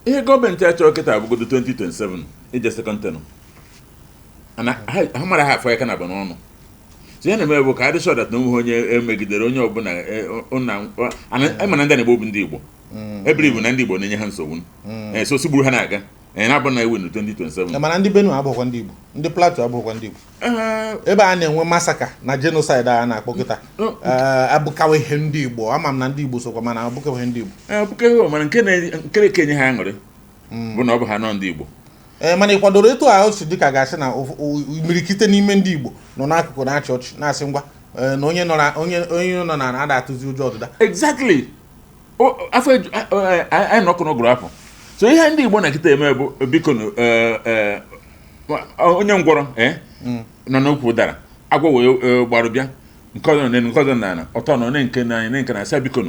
ihe gọọmenti achọrọ kịta abụgodo 2027 ije second term ana ha mara ha afọ ya kana n'ọnụ so ya na-eme bụ ka adị sure that na onwe onye emegidere onye ọbụla mana ndị na-egbo bụ ndị Igbo ebiri bụ na ndị Igbo na-enye ha nsogbu so sigburu ha na-aga na-abụ na iwu na 2027 mana ndị Benue abụghịkwa ndị Igbo ndị Plateau abụghịkwa ndị Igbo ebe a na-enwe masaka na genocide a na-akpọ kịta abụkawa ihe ndị Igbo ama m na ndị Igbo sokwa mana abụkawa ihe ndị Igbo abụkawa mana nke na-ekenye ha aṅụrị bụ na ọ bụ ha nọ ndị Igbo mana ị kwadoro etu a otu dịka ga-asị na imirikite n'ime ndị Igbo nọ n'akụkụ na-achị ọchị na-asị ngwa na onye nọ na ada atụzi ụjọ ọdịda exactly afọ anyị nọkụ n'ogoro afọ so ihe ndị Igbo na-ekita eme bụ biko onye ngwọrọ nọ n'okwu dara agwọ wee gbarụ bịa nke ọzọ na ọtọ nọ nke na asị biko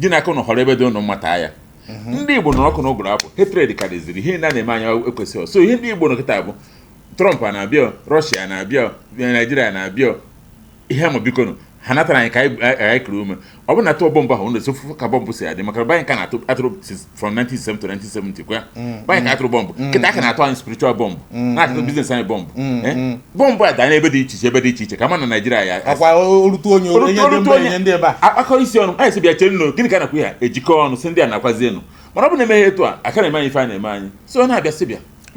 dị na aka ụnụ họrọ ebe dị ụnụ mmata ya ndị Igbo nọ ọkụ n'ogoro afọ hatred karịziri ihe na-eme anya ekwesịghị so ihe ndị Igbo nọkịta bụ Trump na-abịa Russia na-abịa Nigeria na-abịa ihe ma biko ha natara anyị ka anyị kiri ume ọ bụ na atụ bọmbụ ahụ na-esofu ka bọmbụ si adị maka banyị ka na-atụrụ from 1970 to 1970 kwa banyị ka atụrụ bọmbụ kịta aka na-atụ anyị spiritual bọmbụ na-atụ biznes anyị bọmbụ bọmbụ a daa n'ebe dị iche iche ka ma na Nigeria ya akwa orutu onye ndị ebe a akọ isi ọnụ anyị si bịa chere nụ gịnị ka na-akwu ya ejikọ ọnụ si ndị a na-akwazi enu mana ọ bụ na-eme ihe etu a aka na-eme anyị ife a na-eme anyị so ọ na-abịa si bịa